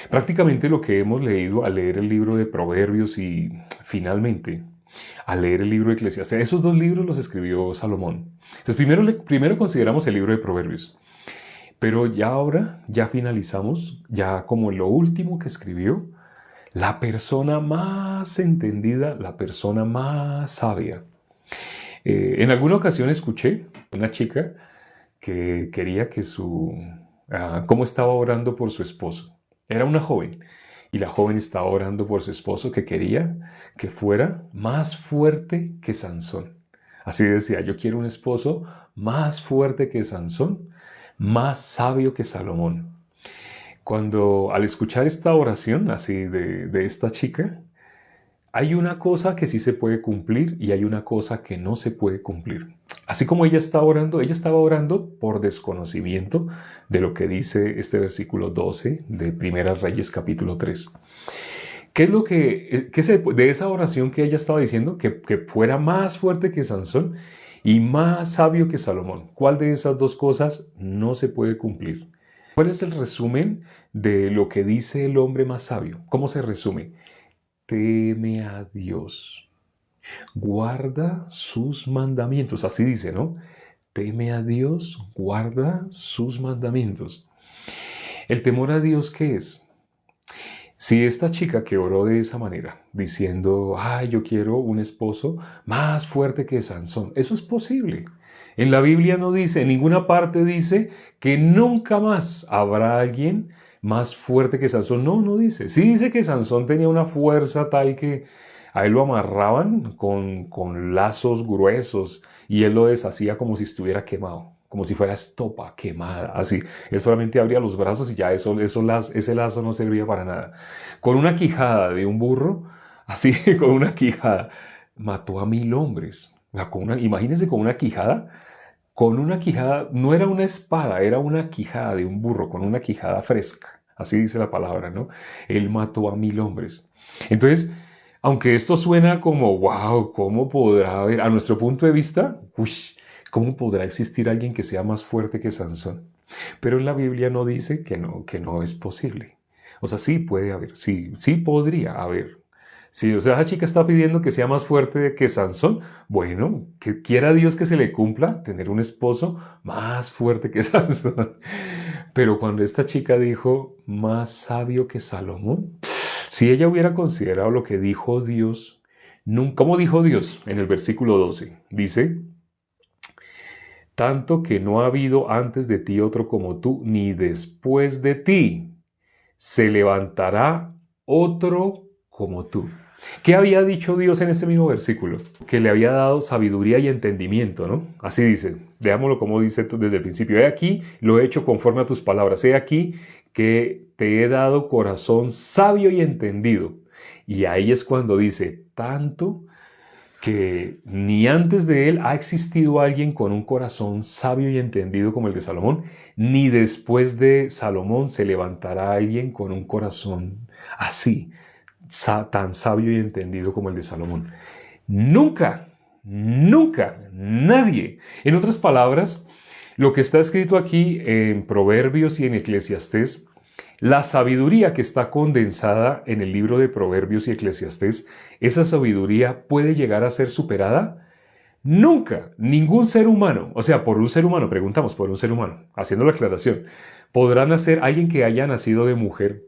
Prácticamente lo que hemos leído al leer el libro de Proverbios y finalmente al leer el libro de Eclesiastés, esos dos libros los escribió Salomón. Entonces primero consideramos el libro de Proverbios, pero ya ahora, ya finalizamos, ya como lo último que escribió, la persona más entendida, la persona más sabia. En alguna ocasión escuché una chica que quería que cómo estaba orando por su esposo. Era una joven y la joven estaba orando por su esposo que quería que fuera más fuerte que Sansón. Así decía, yo quiero un esposo más fuerte que Sansón, más sabio que Salomón. Cuando al escuchar esta oración así de esta chica, hay una cosa que sí se puede cumplir y hay una cosa que no se puede cumplir. Así como ella estaba orando por desconocimiento de lo que dice este versículo 12 de Primera Reyes capítulo 3. ¿Qué es lo de esa oración que ella estaba diciendo? Que fuera más fuerte que Sansón y más sabio que Salomón. ¿Cuál de esas dos cosas no se puede cumplir? ¿Cuál es el resumen de lo que dice el hombre más sabio? ¿Cómo se resume? Teme a Dios, guarda sus mandamientos. Así dice, ¿no? Teme a Dios, guarda sus mandamientos. ¿El temor a Dios qué es? Si esta chica que oró de esa manera, diciendo, ay, yo quiero un esposo más fuerte que Sansón, eso es posible. En la Biblia no dice, en ninguna parte dice que nunca más habrá alguien más fuerte que Sansón. No, no dice. Sí dice que Sansón tenía una fuerza tal que a él lo amarraban con lazos gruesos y él lo deshacía como si estuviera quemado, como si fuera estopa quemada, así. Él solamente abría los brazos y ya ese lazo no servía para nada. Con una quijada de un burro, así, con una quijada, mató a 1000 hombres. Imagínense con una quijada, no era una espada, era una quijada de un burro, con una quijada fresca. Así dice la palabra, ¿no? Él mató a 1000 hombres. Entonces, aunque esto suena como, wow, ¿cómo podrá haber, a nuestro punto de vista, uy, ¿cómo podrá existir alguien que sea más fuerte que Sansón? Pero en la Biblia no dice que no es posible. O sea, sí puede haber, sí, sí podría haber. Si, o sea, esa chica está pidiendo que sea más fuerte que Sansón, bueno, que quiera Dios que se le cumpla tener un esposo más fuerte que Sansón. Pero cuando esta chica dijo más sabio que Salomón, si ella hubiera considerado lo que dijo Dios, ¿cómo dijo Dios en el versículo 12? Dice, tanto que no ha habido antes de ti otro como tú, ni después de ti se levantará otro como tú. ¿Qué había dicho Dios en este mismo versículo? Que le había dado sabiduría y entendimiento, ¿no? Así dice, veámoslo como dice desde el principio. He aquí, lo he hecho conforme a tus palabras. He aquí que te he dado corazón sabio y entendido. Y ahí es cuando dice, tanto que ni antes de él ha existido alguien con un corazón sabio y entendido como el de Salomón, ni después de Salomón se levantará alguien con un corazón así, tan sabio y entendido como el de Salomón. Nunca, nunca, nadie. En otras palabras, lo que está escrito aquí en Proverbios y en Eclesiastés, la sabiduría que está condensada en el libro de Proverbios y Eclesiastés, esa sabiduría puede llegar a ser superada. Nunca, ningún ser humano, o sea, por un ser humano, preguntamos por un ser humano, haciendo la aclaración, podrá nacer alguien que haya nacido de mujer,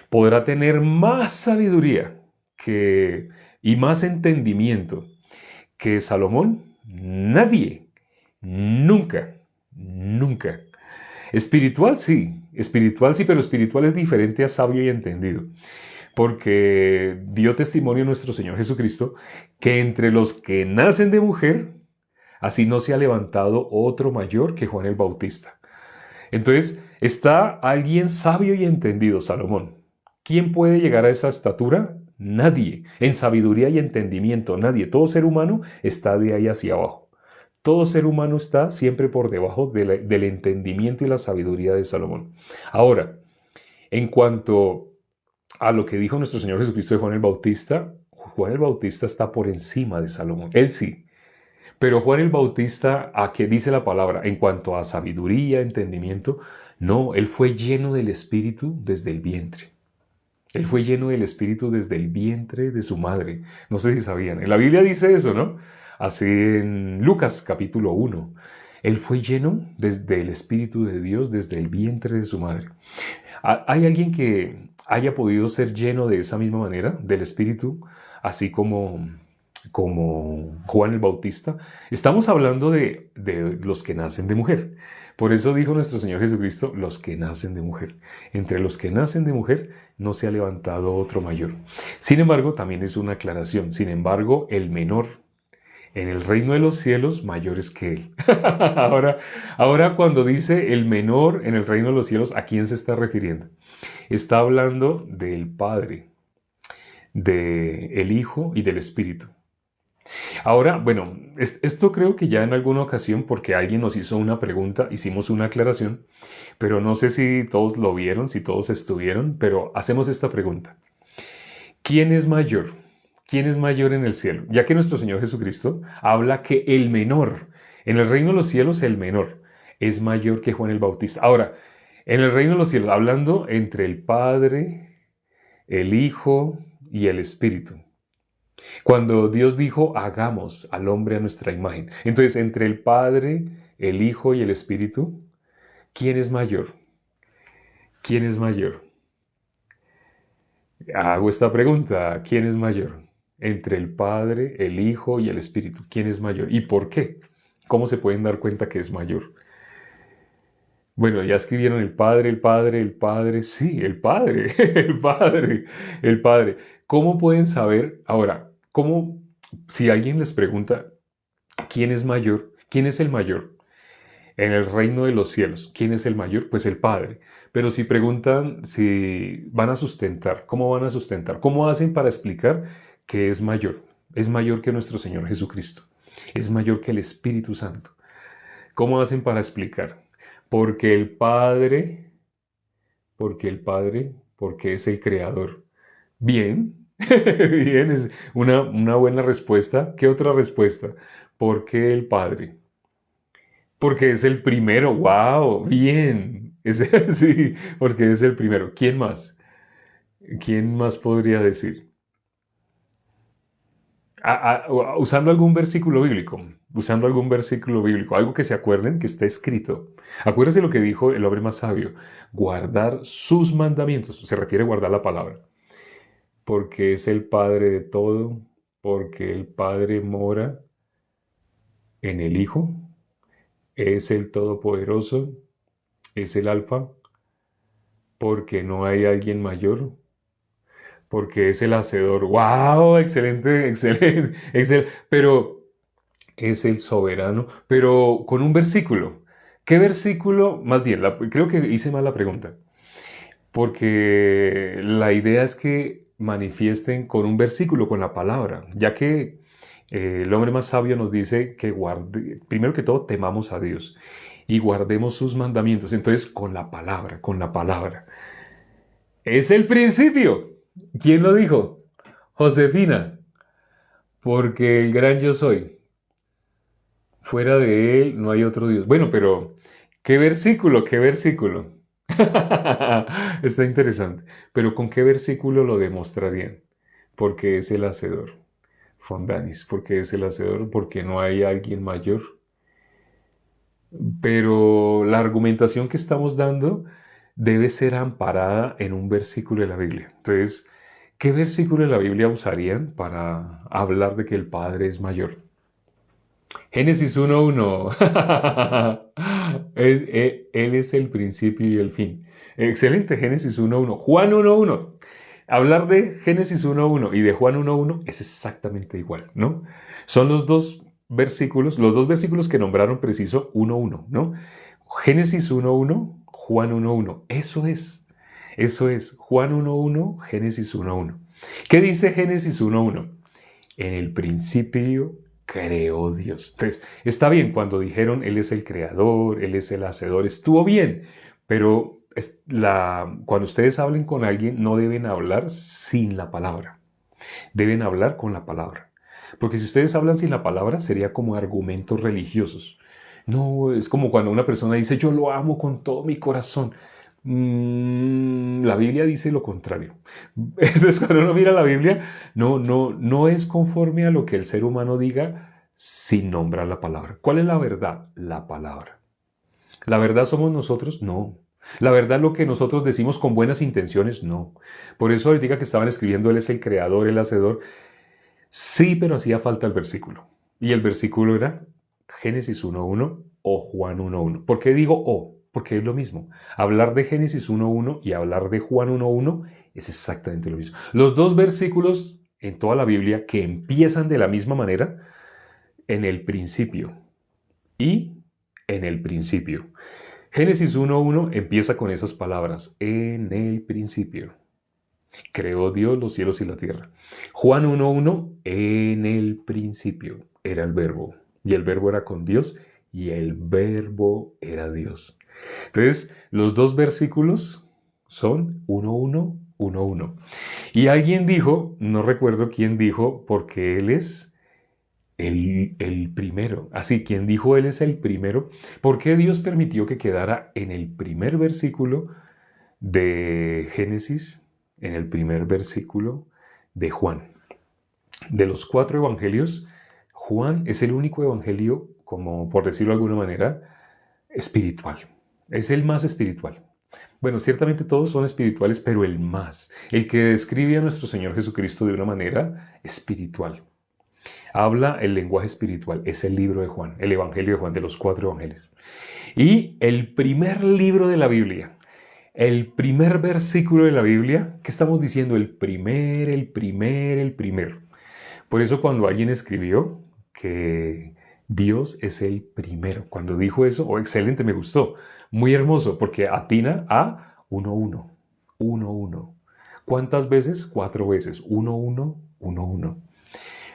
podrá tener más sabiduría y más entendimiento que Salomón. Nadie, nunca, nunca. Espiritual sí, pero espiritual es diferente a sabio y entendido. Porque dio testimonio nuestro Señor Jesucristo que entre los que nacen de mujer, así no se ha levantado otro mayor que Juan el Bautista. Entonces, está alguien sabio y entendido, Salomón. ¿Quién puede llegar a esa estatura? Nadie. En sabiduría y entendimiento, nadie. Todo ser humano está de ahí hacia abajo. Todo ser humano está siempre por debajo del entendimiento y la sabiduría de Salomón. Ahora, en cuanto a lo que dijo nuestro Señor Jesucristo de Juan el Bautista está por encima de Salomón. Él sí. Pero Juan el Bautista, ¿a qué dice la palabra? En cuanto a sabiduría, entendimiento, no, él fue lleno del Espíritu desde el vientre. Él fue lleno del Espíritu desde el vientre de su madre. No sé si sabían. En la Biblia dice eso, ¿no? Así en Lucas capítulo 1. Él fue lleno desde el Espíritu de Dios desde el vientre de su madre. ¿Hay alguien que haya podido ser lleno de esa misma manera, del Espíritu, así como Juan el Bautista? Estamos hablando de los que nacen de mujer. Por eso dijo nuestro Señor Jesucristo, los que nacen de mujer. Entre los que nacen de mujer no se ha levantado otro mayor. Sin embargo, también es una aclaración. Sin embargo, el menor en el reino de los cielos mayor es que él. ahora cuando dice el menor en el reino de los cielos, ¿a quién se está refiriendo? Está hablando del Padre, del Hijo y del Espíritu. Ahora, bueno, esto creo que ya en alguna ocasión, porque alguien nos hizo una pregunta, hicimos una aclaración, pero no sé si todos lo vieron, si todos estuvieron, pero hacemos esta pregunta. ¿Quién es mayor? ¿Quién es mayor en el cielo? Ya que nuestro Señor Jesucristo habla que el menor, en el reino de los cielos el menor, es mayor que Juan el Bautista. Ahora, en el reino de los cielos, hablando entre el Padre, el Hijo y el Espíritu. Cuando Dios dijo, hagamos al hombre a nuestra imagen. Entonces, entre el Padre, el Hijo y el Espíritu, ¿quién es mayor? ¿Quién es mayor? Hago esta pregunta, ¿quién es mayor? Entre el Padre, el Hijo y el Espíritu, ¿quién es mayor? ¿Y por qué? ¿Cómo se pueden dar cuenta que es mayor? Bueno, ya escribieron el Padre, el Padre, el Padre. Sí, el Padre, el Padre, el Padre. ¿Cómo pueden saber? Ahora, ¿cómo, si alguien les pregunta, ¿quién es mayor? ¿Quién es el mayor? En el reino de los cielos, ¿quién es el mayor? Pues el Padre. Pero si preguntan si van a sustentar, ¿cómo van a sustentar? ¿Cómo hacen para explicar que es mayor? Es mayor que nuestro Señor Jesucristo. Es mayor que el Espíritu Santo. ¿Cómo hacen para explicar? Porque el Padre, porque es el Creador. Bien, bien, es una buena respuesta. ¿Qué otra respuesta? Porque el Padre. Porque es el primero. ¡Wow! Bien. Sí, porque es el primero. ¿Quién más? ¿Quién más podría decir? Usando algún versículo bíblico. Usando algún versículo bíblico. Algo que se acuerden que está escrito. Acuérdense lo que dijo el hombre más sabio. Guardar sus mandamientos. Se refiere a guardar la palabra. Porque es el Padre de todo. Porque el Padre mora en el Hijo. Es el Todopoderoso. Es el Alfa. Porque no hay alguien mayor, porque es el hacedor. ¡Wow! Excelente, excelente, excelente. Pero es el soberano, pero con un versículo. ¿Qué versículo? Más bien, creo que hice mal la pregunta, porque la idea es que manifiesten con un versículo, con la palabra, ya que el hombre más sabio nos dice que primero que todo, temamos a Dios y guardemos sus mandamientos. Entonces, con la palabra, con la palabra. Es el principio. ¿Quién lo dijo? Josefina. Porque el gran yo soy. Fuera de él no hay otro Dios. Bueno, pero ¿qué versículo? ¿Qué versículo? Está interesante. Pero ¿con qué versículo lo demostrarían? Porque es el hacedor. Fondanis, porque es el hacedor, porque no hay alguien mayor. Pero la argumentación que estamos dando debe ser amparada en un versículo de la Biblia. Entonces, ¿qué versículo de la Biblia usarían para hablar de que el Padre es mayor? Génesis 1.1. Él es el principio y el fin. Excelente, Génesis 1.1. Juan 1.1. Hablar de Génesis 1.1 y de Juan 1.1 es exactamente igual, ¿no? Son los dos versículos que nombraron preciso 1.1, ¿no? Génesis 1.1, Juan 1.1. Eso es. Juan 1.1, Génesis 1.1. ¿Qué dice Génesis 1.1? En el principio creó Dios. Entonces, está bien cuando dijeron Él es el creador, Él es el hacedor, estuvo bien, pero cuando ustedes hablen con alguien no deben hablar sin la palabra, deben hablar con la palabra. Porque si ustedes hablan sin la palabra sería como argumentos religiosos. No, es como cuando una persona dice yo lo amo con todo mi corazón. La Biblia dice lo contrario. Entonces, cuando uno mira la Biblia, no es conforme a lo que el ser humano diga sin nombrar la palabra. ¿Cuál es la verdad? La palabra. ¿La verdad somos nosotros? No. ¿La verdad lo que nosotros decimos con buenas intenciones? No. Por eso ahorita que estaban escribiendo, Él es el creador, el hacedor. Sí, pero hacía falta el versículo. Y el versículo era Génesis 1.1 o Juan 1.1. ¿Por qué digo o? Porque es lo mismo. Hablar de Génesis 1.1 y hablar de Juan 1.1 es exactamente lo mismo. Los dos versículos en toda la Biblia que empiezan de la misma manera, en el principio y en el principio. Génesis 1.1 empieza con esas palabras, en el principio. Creó Dios los cielos y la tierra. Juan 1.1, en el principio era el verbo, y el verbo era con Dios, y el verbo era Dios. Entonces, los dos versículos son 1.1, 1.1. Y alguien dijo, no recuerdo quién dijo, porque Él es el primero. Así, quien dijo Él es el primero, ¿por qué Dios permitió que quedara en el primer versículo de Génesis, en el primer versículo de Juan? De los 4 evangelios, Juan es el único evangelio, como por decirlo de alguna manera, espiritual. Es el más espiritual. Bueno, ciertamente todos son espirituales, pero el más, el que describe a nuestro Señor Jesucristo de una manera espiritual. Habla el lenguaje espiritual, es el libro de Juan, el evangelio de Juan, de los 4 evangelios. Y el primer libro de la Biblia, el primer versículo de la Biblia, ¿qué estamos diciendo? El primer. Por eso cuando alguien escribió que Dios es el primero, cuando dijo eso, oh, excelente, me gustó, muy hermoso, porque atina a 1.1, 1.1. ¿Cuántas veces? 4 veces, 1.1, 1.1.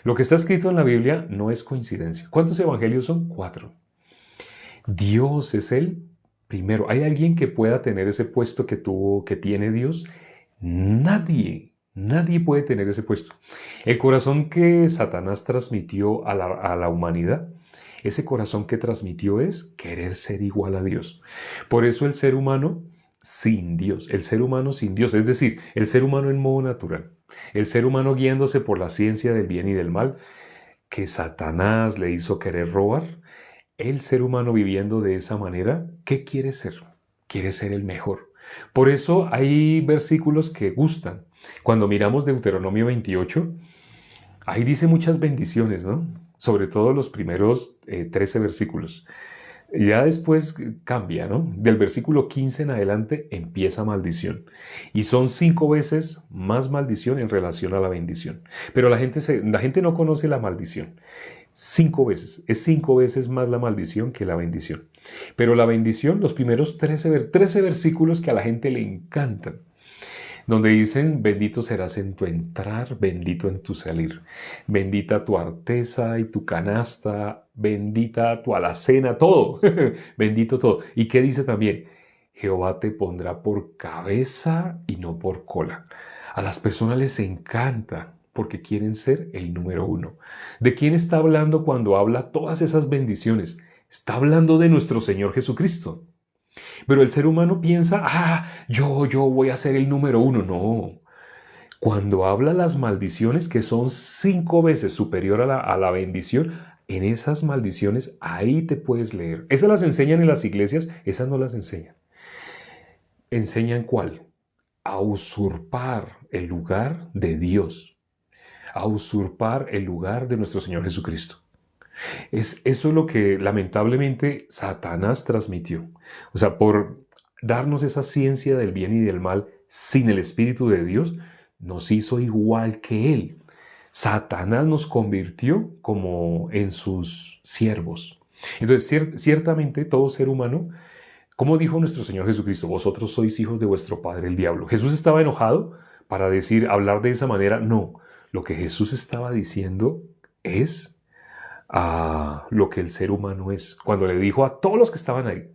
Lo que está escrito en la Biblia no es coincidencia. ¿Cuántos evangelios son? 4. Dios es el primero. ¿Hay alguien que pueda tener ese puesto que tiene Dios? Nadie puede tener ese puesto. El corazón que Satanás transmitió a la humanidad, ese corazón que transmitió es querer ser igual a Dios. Por eso el ser humano sin Dios, el ser humano sin Dios, es decir, el ser humano en modo natural, el ser humano guiándose por la ciencia del bien y del mal, que Satanás le hizo querer robar, el ser humano viviendo de esa manera, ¿qué quiere ser? Quiere ser el mejor. Por eso hay versículos que gustan. Cuando miramos Deuteronomio 28, ahí dice muchas bendiciones, ¿no? Sobre todo los primeros 13 versículos. Ya después cambia, ¿no? Del versículo 15 en adelante empieza maldición. Y son 5 veces más maldición en relación a la bendición. Pero la gente no conoce la maldición. 5 veces. Es 5 veces más la maldición que la bendición. Pero la bendición, los primeros 13 versículos que a la gente le encantan, donde dicen, bendito serás en tu entrar, bendito en tu salir. Bendita tu arteza y tu canasta, bendita tu alacena, todo. Bendito todo. ¿Y qué dice también? Jehová te pondrá por cabeza y no por cola. A las personas les encanta porque quieren ser el número 1. ¿De quién está hablando cuando habla todas esas bendiciones? Está hablando de nuestro Señor Jesucristo. Pero el ser humano piensa, yo voy a ser el número 1. No. Cuando habla las maldiciones, que son 5 veces superior a la bendición, en esas maldiciones ahí te puedes leer. Esas las enseñan en las iglesias, esas no las enseñan. ¿Enseñan cuál? A usurpar el lugar de Dios, a usurpar el lugar de nuestro Señor Jesucristo. Eso es lo que lamentablemente Satanás transmitió. O sea, por darnos esa ciencia del bien y del mal sin el Espíritu de Dios, nos hizo igual que Él. Satanás nos convirtió como en sus siervos. Entonces, ciertamente todo ser humano, como dijo nuestro Señor Jesucristo, vosotros sois hijos de vuestro padre el diablo. Jesús estaba enojado para hablar de esa manera. No, lo que Jesús estaba diciendo es a lo que el ser humano es. Cuando le dijo a todos los que estaban ahí,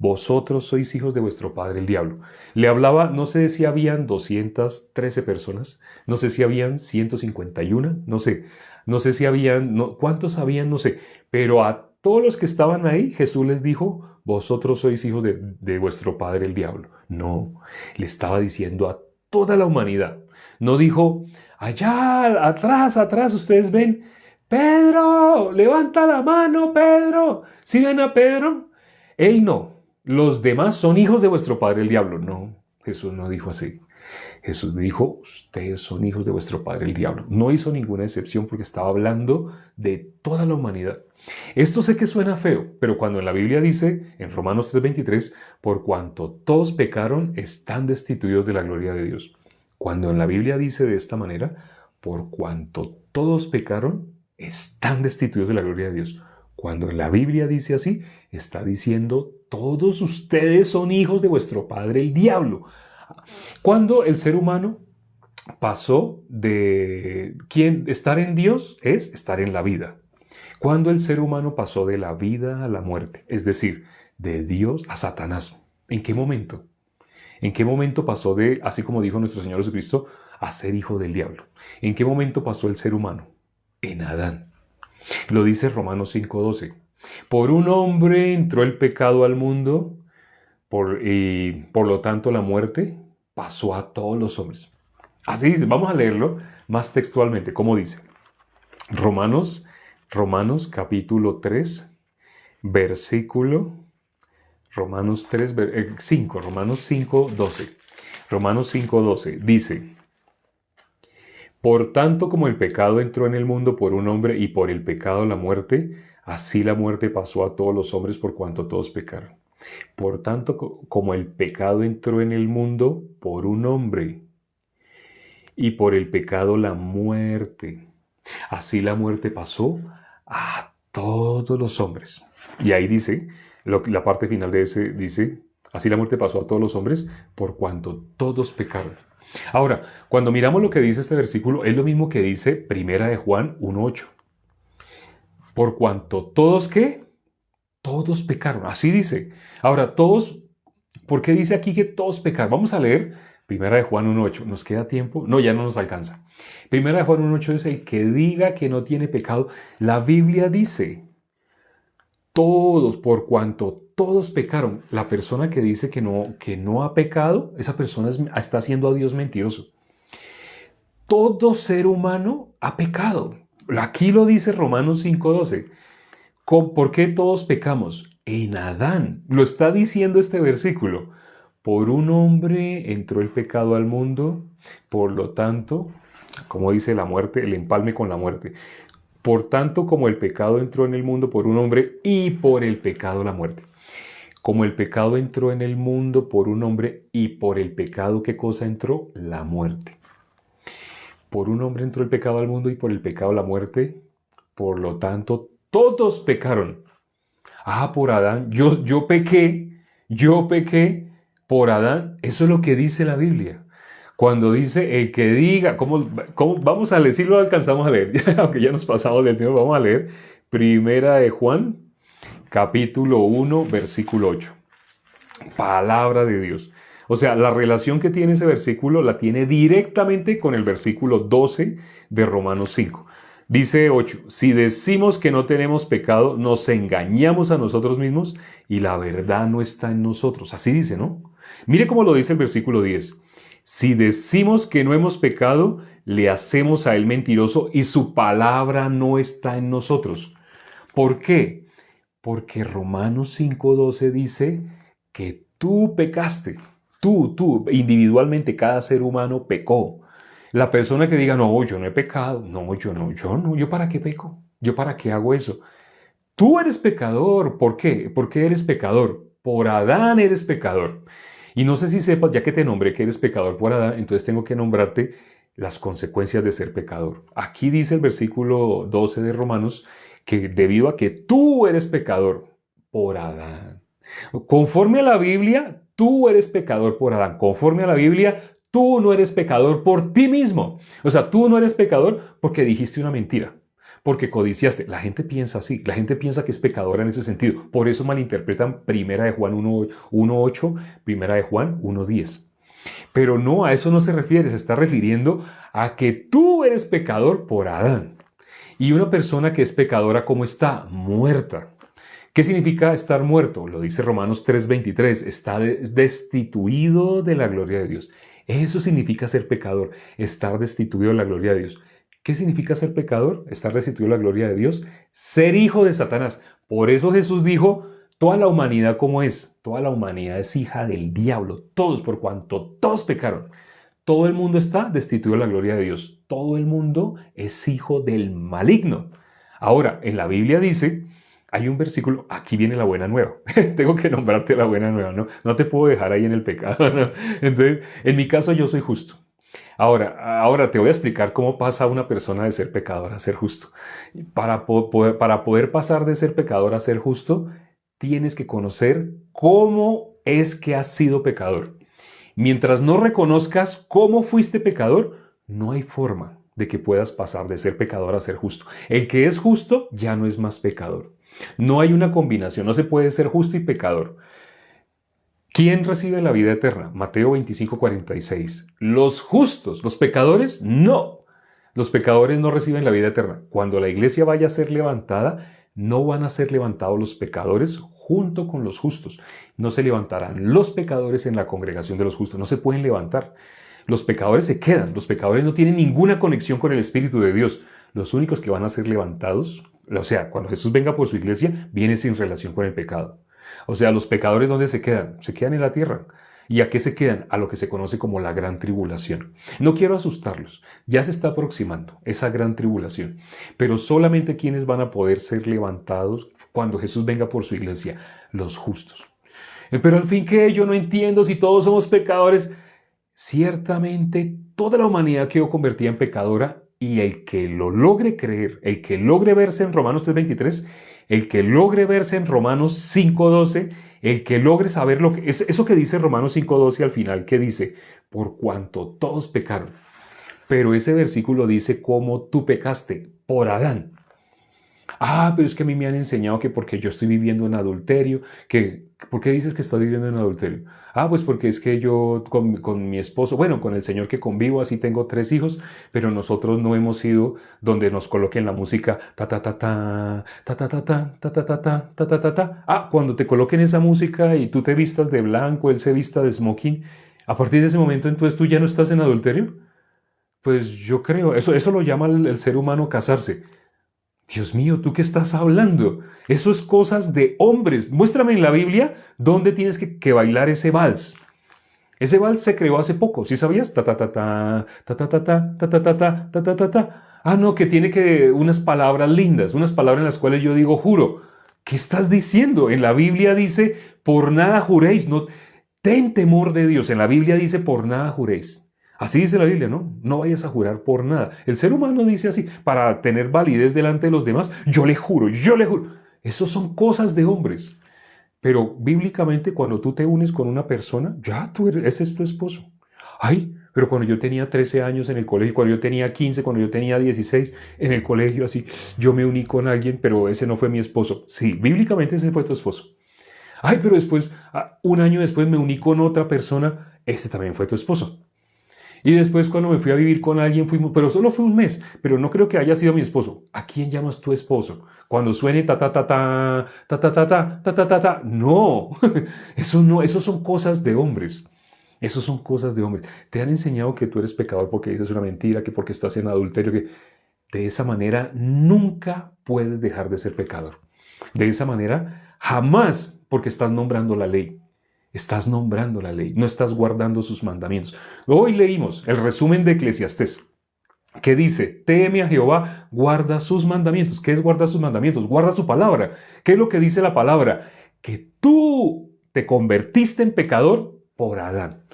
vosotros sois hijos de vuestro padre el diablo. Le hablaba, no sé si habían 213 personas, no sé si habían 151, no sé si habían, ¿cuántos habían? No sé, pero a todos los que estaban ahí, Jesús les dijo, vosotros sois hijos de vuestro padre el diablo. No, le estaba diciendo a toda la humanidad. No dijo, allá, atrás, atrás, ustedes ven, Pedro, levanta la mano, Pedro. ¿Sí ven a Pedro? Él no. Los demás son hijos de vuestro padre el diablo. No, Jesús no dijo así. Jesús dijo, ustedes son hijos de vuestro padre el diablo. No hizo ninguna excepción porque estaba hablando de toda la humanidad. Esto sé que suena feo, pero cuando en la Biblia dice, en Romanos 3:23, por cuanto todos pecaron, están destituidos de la gloria de Dios. Cuando en la Biblia dice de esta manera, por cuanto todos pecaron, están destituidos de la gloria de Dios. Cuando en la Biblia dice así, está diciendo, todos ustedes son hijos de vuestro padre el diablo. Cuando el ser humano pasó de estar en Dios es estar en la vida. Cuando el ser humano pasó de la vida a la muerte, es decir, de Dios a Satanás. ¿En qué momento? ¿En qué momento pasó de, así como dijo nuestro Señor Jesucristo, a ser hijo del diablo? ¿En qué momento pasó el ser humano? En Adán. Lo dice Romanos 5:12. Por un hombre entró el pecado al mundo y por lo tanto la muerte pasó a todos los hombres. Así dice, vamos a leerlo más textualmente. ¿Cómo dice? Romanos capítulo 3, versículo, Romanos 5:12. Romanos 5:12 dice, por tanto como el pecado entró en el mundo por un hombre y por el pecado la muerte, así la muerte pasó a todos los hombres por cuanto todos pecaron. Por tanto, como el pecado entró en el mundo por un hombre y por el pecado la muerte, así la muerte pasó a todos los hombres. Y ahí dice, la parte final de ese dice, así la muerte pasó a todos los hombres por cuanto todos pecaron. Ahora, cuando miramos lo que dice este versículo, es lo mismo que dice Primera de Juan 1:8. Por cuanto todos, ¿qué? Todos pecaron. Así dice. Ahora, todos, ¿por qué dice aquí que todos pecaron? Vamos a leer Primera de Juan 1:8. ¿Nos queda tiempo? No, ya no nos alcanza. Primera de Juan 1:8 dice, el que diga que no tiene pecado. La Biblia dice, todos, por cuanto todos pecaron. La persona que dice que no ha pecado, esa persona está haciendo a Dios mentiroso. Todo ser humano ha pecado. Aquí lo dice Romanos 5:12. ¿Por qué todos pecamos? En Adán. Lo está diciendo este versículo. Por un hombre entró el pecado al mundo, por lo tanto, como dice la muerte, el empalme con la muerte. Por tanto, como el pecado entró en el mundo por un hombre y por el pecado la muerte. Como el pecado entró en el mundo por un hombre y por el pecado, ¿qué cosa entró? La muerte. Por un hombre entró el pecado al mundo y por el pecado la muerte. Por lo tanto, todos pecaron. Por Adán. Yo pequé por Adán. Eso es lo que dice la Biblia. Cuando dice el que diga, ¿cómo vamos a leer? Si lo alcanzamos a leer, aunque ya nos pasamos del tiempo, vamos a leer Primera de Juan, capítulo 1, versículo 8. Palabra de Dios. O sea, la relación que tiene ese versículo la tiene directamente con el versículo 12 de Romanos 5. Dice 8, si decimos que no tenemos pecado, nos engañamos a nosotros mismos y la verdad no está en nosotros. Así dice, ¿no? Mire cómo lo dice el versículo 10. Si decimos que no hemos pecado, le hacemos a él mentiroso y su palabra no está en nosotros. ¿Por qué? Porque Romanos 5:12 dice que tú pecaste. Tú, individualmente, cada ser humano pecó. La persona que diga, no, yo no he pecado. No, ¿yo para qué peco? ¿Yo para qué hago eso? Tú eres pecador. ¿Por qué? ¿Por qué eres pecador? Por Adán eres pecador. Y no sé si sepas, ya que te nombré que eres pecador por Adán, entonces tengo que nombrarte las consecuencias de ser pecador. Aquí dice el versículo 12 de Romanos que debido a que tú eres pecador por Adán. Conforme a la Biblia, tú eres pecador por Adán. Conforme a la Biblia, tú no eres pecador por ti mismo. O sea, tú no eres pecador porque dijiste una mentira, porque codiciaste. La gente piensa así, la gente piensa que es pecadora en ese sentido. Por eso malinterpretan Primera de Juan 1:8, Primera de Juan 1:10. Pero no, a eso no se refiere, se está refiriendo a que tú eres pecador por Adán. Y una persona que es pecadora, ¿cómo está? Muerta. ¿Qué significa estar muerto? Lo dice Romanos 3:23, está destituido de la gloria de Dios. Eso significa ser pecador, estar destituido de la gloria de Dios. ¿Qué significa ser pecador? Estar destituido de la gloria de Dios. Ser hijo de Satanás. Por eso Jesús dijo, toda la humanidad como es, toda la humanidad es hija del diablo, todos por cuanto todos pecaron. Todo el mundo está destituido de la gloria de Dios. Todo el mundo es hijo del maligno. Ahora, en la Biblia dice, hay un versículo, aquí viene la buena nueva. Tengo que nombrarte la buena nueva, ¿no? No te puedo dejar ahí en el pecado, ¿no? Entonces, en mi caso yo soy justo. Ahora te voy a explicar cómo pasa una persona de ser pecador a ser justo. Para poder pasar de ser pecador a ser justo, tienes que conocer cómo es que has sido pecador. Mientras no reconozcas cómo fuiste pecador, no hay forma de que puedas pasar de ser pecador a ser justo. El que es justo ya no es más pecador. No hay una combinación, no se puede ser justo y pecador. ¿Quién recibe la vida eterna? Mateo 25:46. Los justos, los pecadores, no. Los pecadores no reciben la vida eterna. Cuando la iglesia vaya a ser levantada, no van a ser levantados los pecadores junto con los justos. No se levantarán los pecadores en la congregación de los justos. No se pueden levantar. Los pecadores se quedan. Los pecadores no tienen ninguna conexión con el Espíritu de Dios. Los únicos que van a ser levantados, o sea, cuando Jesús venga por su iglesia, viene sin relación con el pecado. O sea, los pecadores, ¿dónde se quedan? Se quedan en la tierra. ¿Y a qué se quedan? A lo que se conoce como la gran tribulación. No quiero asustarlos, ya se está aproximando esa gran tribulación, pero solamente quienes van a poder ser levantados cuando Jesús venga por su iglesia, los justos. Pero al fin, ¿qué? Yo no entiendo si todos somos pecadores. Ciertamente toda la humanidad quedó convertida en pecadora y el que lo logre creer, el que logre verse en Romanos 3:23, el que logre verse en Romanos 5:12, el que logre saber lo que es eso que dice Romanos 5:12 al final, que dice, por cuanto todos pecaron. Pero ese versículo dice cómo tú pecaste, por Adán. Pero es que a mí me han enseñado que porque yo estoy viviendo en adulterio, ¿por qué dices que estás viviendo en adulterio? Pues porque es que yo con mi esposo, bueno, con el señor que convivo, así tengo 3 hijos, pero nosotros no hemos ido donde nos coloquen la música ta ta ta ta ta ta ta ta ta ta ta ta ta ta ta ta. Cuando te coloquen esa música y tú te vistas de blanco, él se vista de smoking, a partir de ese momento entonces tú ya no estás en adulterio. Pues yo creo, eso lo llama el ser humano casarse. Dios mío, ¿tú qué estás hablando? Eso es cosas de hombres. Muéstrame en la Biblia dónde tienes que bailar ese vals. Ese vals se creó hace poco, ¿sí sabías? Ta ta ta ta ta ta ta ta ta ta ta ta ta ta ta ta. No, que tiene unas palabras lindas, unas palabras en las cuales yo digo juro. ¿Qué estás diciendo? En la Biblia dice, por nada juréis, no, ten temor de Dios. En la Biblia dice, por nada juréis. Así dice la Biblia, ¿no? No vayas a jurar por nada. El ser humano dice así, para tener validez delante de los demás, yo le juro, yo le juro. Eso son cosas de hombres. Pero bíblicamente cuando tú te unes con una persona, ya ese es tu esposo. Pero cuando yo tenía 13 años en el colegio, cuando yo tenía 15, cuando yo tenía 16 en el colegio, así, yo me uní con alguien, pero ese no fue mi esposo. Sí, bíblicamente ese fue tu esposo. Pero después, un año después me uní con otra persona, ese también fue tu esposo. Y después cuando me fui a vivir con alguien, pero solo fue un mes, pero no creo que haya sido mi esposo. ¿A quién llamas tu esposo? Cuando suene ta ta ta ta ta ta ta ta ta ta ta ta. No, eso son cosas de hombres. Eso son cosas de hombres. Te han enseñado que tú eres pecador porque dices una mentira, que porque estás en adulterio, que de esa manera nunca puedes dejar de ser pecador. De esa manera jamás, porque estás nombrando la ley. Estás nombrando la ley, no estás guardando sus mandamientos. Hoy leímos el resumen de Eclesiastés, que dice, teme a Jehová, guarda sus mandamientos. ¿Qué es guardar sus mandamientos? Guarda su palabra. ¿Qué es lo que dice la palabra? Que tú te convertiste en pecador por Adán.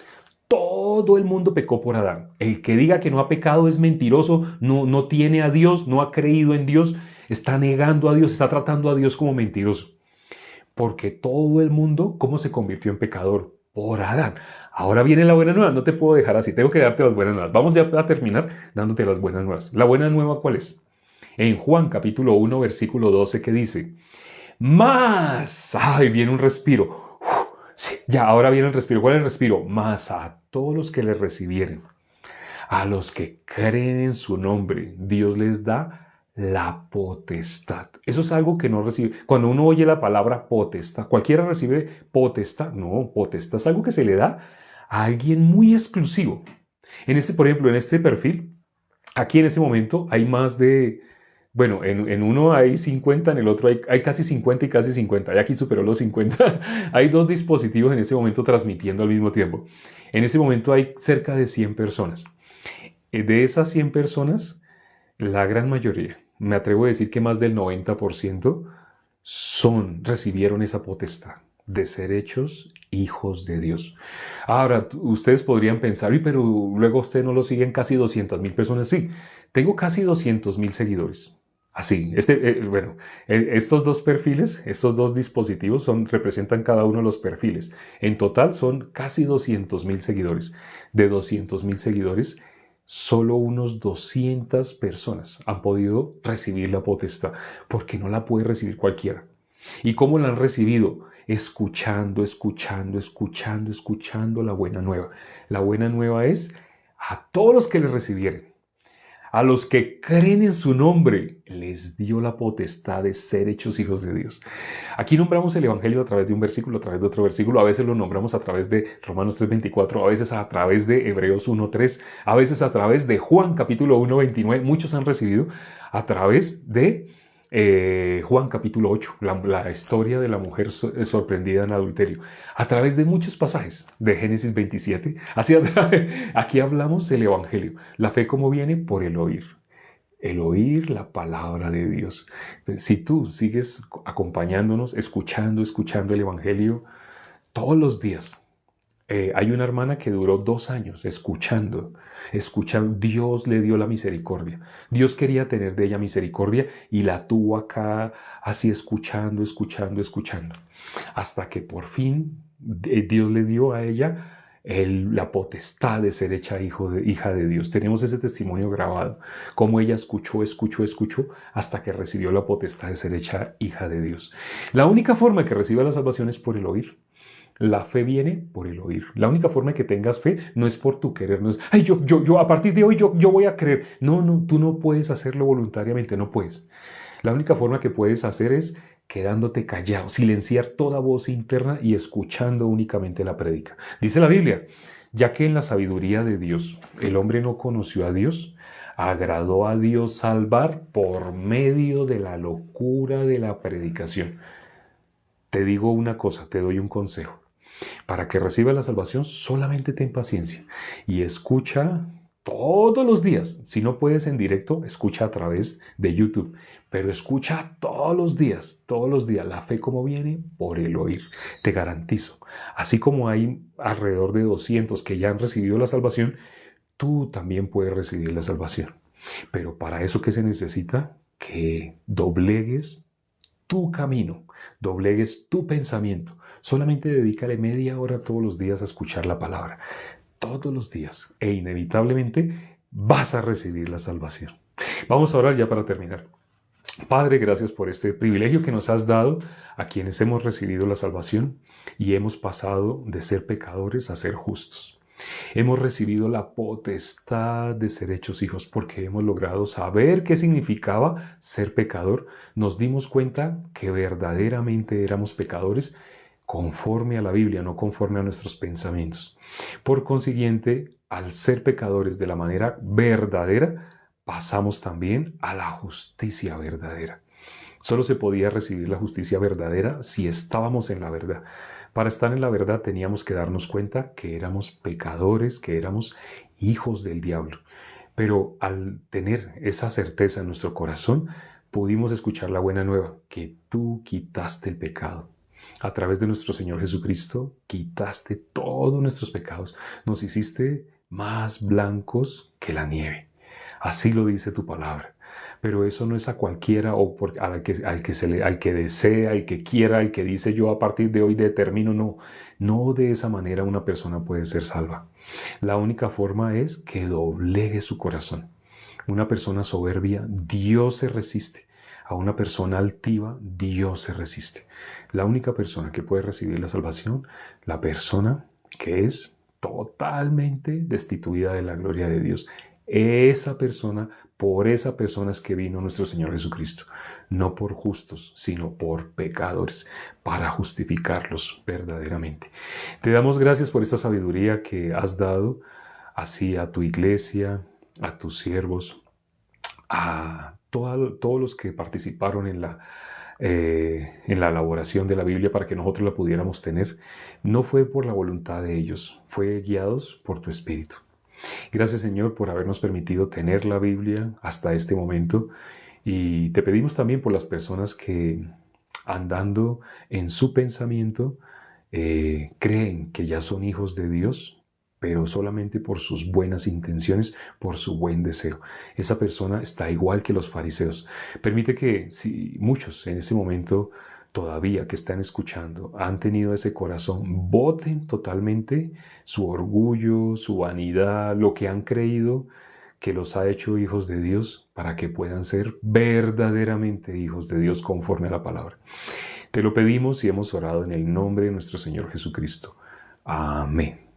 Todo el mundo pecó por Adán. El que diga que no ha pecado es mentiroso, no tiene a Dios, no ha creído en Dios, está negando a Dios, está tratando a Dios como mentiroso. Porque todo el mundo, ¿cómo se convirtió en pecador? Por Adán. Ahora viene la buena nueva, no te puedo dejar así, tengo que darte las buenas nuevas. Vamos ya a terminar dándote las buenas nuevas. ¿La buena nueva cuál es? En Juan capítulo 1, versículo 12, que dice, más, viene un respiro. Sí, ya, ahora viene el respiro. ¿Cuál es el respiro? Más a todos los que le recibieren, a los que creen en su nombre, Dios les da la potestad. Eso es algo que no recibe. Cuando uno oye la palabra potestad, ¿cualquiera recibe potestad? No, potestad es algo que se le da a alguien muy exclusivo. Por ejemplo, en este perfil, aquí en ese momento hay más de, bueno, en uno hay 50, en el otro hay casi 50 y casi 50. Y aquí superó los 50. Hay dos dispositivos en ese momento transmitiendo al mismo tiempo. En ese momento hay cerca de 100 personas. De esas 100 personas, la gran mayoría, me atrevo a decir que más del 90%, recibieron esa potestad de ser hechos hijos de Dios. Ahora, ustedes podrían pensar, pero luego a usted no lo siguen casi 200.000 personas. Sí, tengo casi 200.000 seguidores. Así, estos dos perfiles, estos dos dispositivos representan cada uno de los perfiles. En total son casi 200.000 seguidores. De 200.000 seguidores, solo unos 200 personas han podido recibir la potestad, porque no la puede recibir cualquiera. ¿Y cómo la han recibido? Escuchando, escuchando, escuchando, escuchando la buena nueva. La buena nueva es a todos los que le recibieron, a los que creen en su nombre, les dio la potestad de ser hechos hijos de Dios. Aquí nombramos el Evangelio a través de un versículo, a través de otro versículo. A veces lo nombramos a través de Romanos 3:24, a veces a través de Hebreos 1:3, a veces a través de Juan capítulo 1:29. Muchos han recibido a través de Juan capítulo 8, la historia de la mujer sorprendida en adulterio, a través de muchos pasajes de Génesis 27. Aquí hablamos del Evangelio. La fe, ¿cómo viene? Por el oír la palabra de Dios. Entonces, si tú sigues acompañándonos, escuchando el Evangelio todos los días. Hay una hermana que duró 2 años escuchando. Dios le dio la misericordia. Dios quería tener de ella misericordia y la tuvo acá así escuchando, hasta que por fin Dios le dio a ella la potestad de ser hecha hija de Dios. Tenemos ese testimonio grabado, como ella escuchó hasta que recibió la potestad de ser hecha hija de Dios. La única forma que reciba la salvación es por el oír. La fe viene por el oír. La única forma que tengas fe no es por tu querer, no es, ay, a partir de hoy yo voy a creer. No, tú no puedes hacerlo voluntariamente, no puedes. La única forma que puedes hacer es quedándote callado, silenciar toda voz interna y escuchando únicamente la prédica. Dice la Biblia, ya que en la sabiduría de Dios el hombre no conoció a Dios, agradó a Dios salvar por medio de la locura de la predicación. Te digo una cosa, te doy un consejo. Para que reciba la salvación, solamente ten paciencia y escucha todos los días. Si no puedes en directo, escucha a través de YouTube, pero escucha todos los días. La fe, ¿cómo viene? Por el oír. Te garantizo. Así como hay alrededor de 200 que ya han recibido la salvación, tú también puedes recibir la salvación. Pero para eso, ¿qué se necesita? Que doblegues tu camino, doblegues tu pensamiento. Solamente dedícale media hora todos los días a escuchar la palabra. Todos los días. E inevitablemente vas a recibir la salvación. Vamos a orar ya para terminar. Padre, gracias por este privilegio que nos has dado a quienes hemos recibido la salvación y hemos pasado de ser pecadores a ser justos. Hemos recibido la potestad de ser hechos hijos porque hemos logrado saber qué significaba ser pecador. Nos dimos cuenta que verdaderamente éramos pecadores conforme a la Biblia, no conforme a nuestros pensamientos. Por consiguiente, al ser pecadores de la manera verdadera, pasamos también a la justicia verdadera. Solo se podía recibir la justicia verdadera si estábamos en la verdad. Para estar en la verdad teníamos que darnos cuenta que éramos pecadores, que éramos hijos del diablo. Pero al tener esa certeza en nuestro corazón, pudimos escuchar la buena nueva, que tú quitaste el pecado. A través de nuestro Señor Jesucristo, quitaste todos nuestros pecados. Nos hiciste más blancos que la nieve. Así lo dice tu palabra. Pero eso no es a cualquiera o al que desea, al que quiera, al que dice yo a partir de hoy determino. No, no de esa manera una persona puede ser salva. La única forma es que doblegue su corazón. Una persona soberbia, Dios se resiste. A una persona altiva, Dios se resiste. La única persona que puede recibir la salvación, la persona que es totalmente destituida de la gloria de Dios. Esa persona Por esa persona es que vino nuestro Señor Jesucristo, no por justos, sino por pecadores, para justificarlos verdaderamente. Te damos gracias por esta sabiduría que has dado así a tu iglesia, a tus siervos, a todos los que participaron en la elaboración de la Biblia para que nosotros la pudiéramos tener. No fue por la voluntad de ellos, fue guiados por tu Espíritu. Gracias, Señor, por habernos permitido tener la Biblia hasta este momento, y te pedimos también por las personas que, andando en su pensamiento, creen que ya son hijos de Dios, pero solamente por sus buenas intenciones, por su buen deseo. Esa persona está igual que los fariseos. Permite que, si muchos en ese momento todavía que están escuchando han tenido ese corazón, boten totalmente su orgullo, su vanidad, lo que han creído que los ha hecho hijos de Dios, para que puedan ser verdaderamente hijos de Dios conforme a la palabra. Te lo pedimos y hemos orado en el nombre de nuestro Señor Jesucristo. Amén.